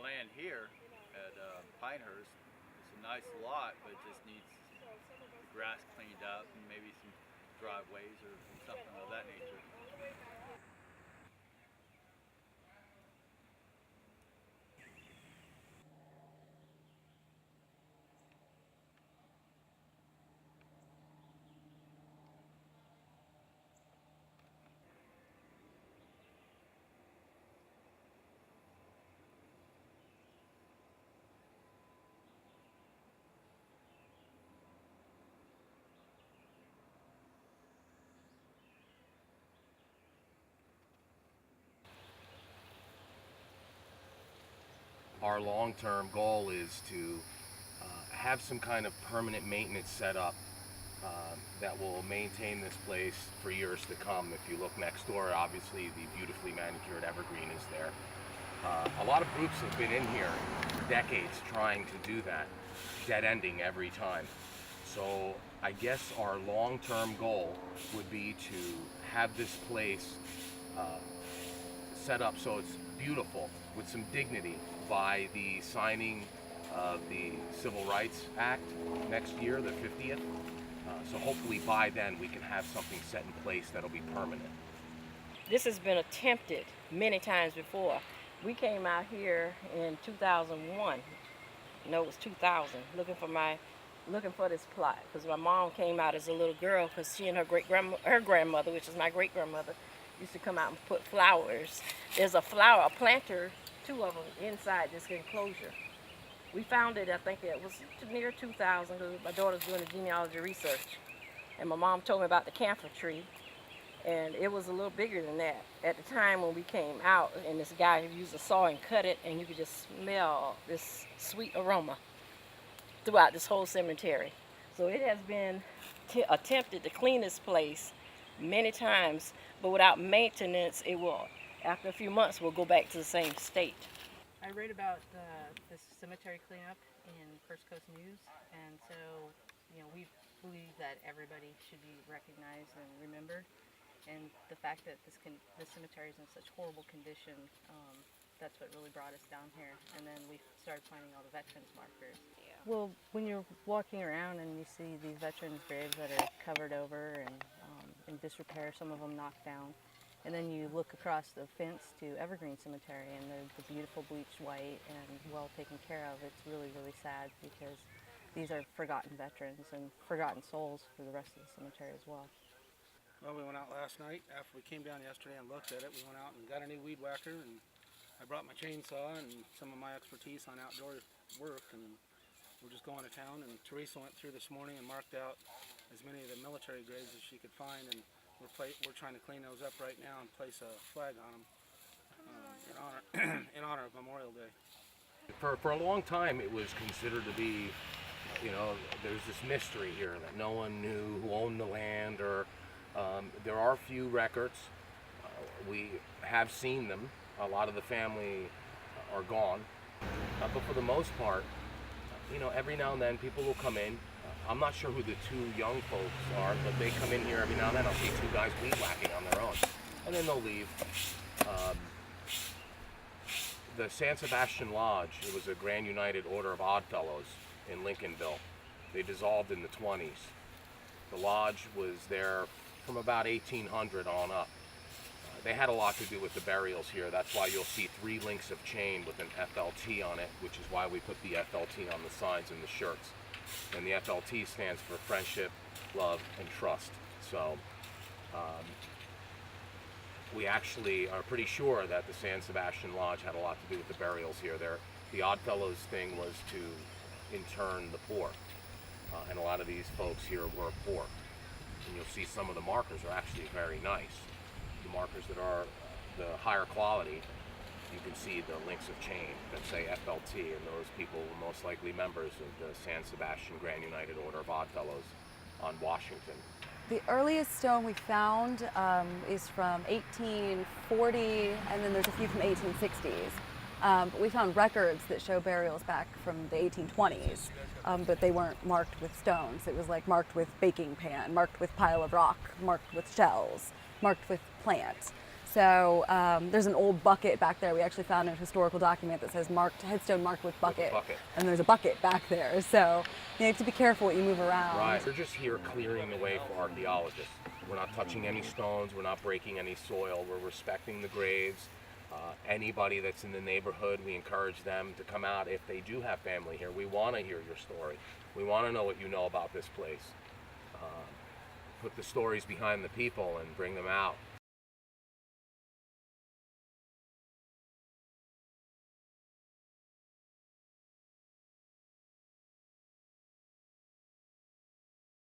land here at Pinehurst. It's a nice lot, but it just needs the grass cleaned up and maybe some driveways or something of that nature. Our long-term goal is to have some kind of permanent maintenance set up that will maintain this place for years to come. If you look next door, obviously the beautifully manicured evergreen is there. A lot of groups have been in here for decades trying to do that, dead-ending every time. So I guess our long-term goal would be to have this place set up so it's beautiful with some dignity by the signing of the Civil Rights Act next year, the 50th. So hopefully by then we can have something set in place that'll be permanent. This has been attempted many times before. We came out here in 2001. No, it was 2000, looking for this plot, because my mom came out as a little girl, because she and her grandmother, which is my great grandmother, used to come out and put flowers. There's a planter, two of them inside this enclosure. We found it, I think it was near 2000, because my daughter's doing the genealogy research. And my mom told me about the camphor tree, and it was a little bigger than that. At the time when we came out, and this guy used a saw and cut it, and you could just smell this sweet aroma throughout this whole cemetery. So it has been attempted to clean this place many times, but without maintenance, it will, after a few months, will go back to the same state. I read about this cemetery cleanup in First Coast News, and so, we believe that everybody should be recognized and remembered. And the fact that this cemetery is in such horrible condition, that's what really brought us down here. And then we started finding all the veterans markers. Yeah. Well, when you're walking around and you see these veterans' graves that are covered over and in disrepair, some of them knocked down, and then you look across the fence to Evergreen Cemetery and they're the beautiful bleached white and well taken care of, it's really, really sad, because these are forgotten veterans and forgotten souls for the rest of the cemetery as well. Well, we went out last night. After we came down yesterday and looked at it, we went out and got a new weed whacker, and I brought my chainsaw and some of my expertise on outdoor work, and we're just going to town. And Teresa went through this morning and marked out as many of the military graves as she could find, and we're trying to clean those up right now and place a flag on them in honor of Memorial Day. For a long time it was considered to be, there's this mystery here that no one knew who owned the land, or there are a few records. We have seen them. A lot of the family are gone. But for the most part, every now and then people will come in. I'm not sure who the two young folks are, but they come in here every now and then. I'll see two guys weed whacking on their own. And then they'll leave. The San Sebastian Lodge, it was a Grand United Order of Odd Fellows in Lincolnville. They dissolved in the 20s. The lodge was there from about 1800 on up. They had a lot to do with the burials here. That's why you'll see 3 links of chain with an FLT on it, which is why we put the FLT on the sides and the shirts. And the FLT stands for friendship, love, and trust. So we actually are pretty sure that the San Sebastian Lodge had a lot to do with the burials here. The Odd Fellows thing was to intern the poor. And a lot of these folks here were poor. And you'll see some of the markers are actually very nice. The markers that are the higher quality, you can see the links of chain that say FLT, and those people were most likely members of the San Sebastian Grand United Order of Odd Fellows on Washington. The earliest stone we found is from 1840, and then there's a few from 1860s. But we found records that show burials back from the 1820s, but they weren't marked with stones. It was like marked with baking pan, marked with pile of rock, marked with shells, marked with plants. So there's an old bucket back there. We actually found a historical document that says marked, headstone marked with bucket. And there's a bucket back there. So you have to be careful what you move around. Right. We're just here clearing the way for archaeologists. We're not touching any stones. We're not breaking any soil. We're respecting the graves. Anybody that's in the neighborhood, we encourage them to come out if they do have family here. We want to hear your story. We want to know what you know about this place. Put the stories behind the people and bring them out.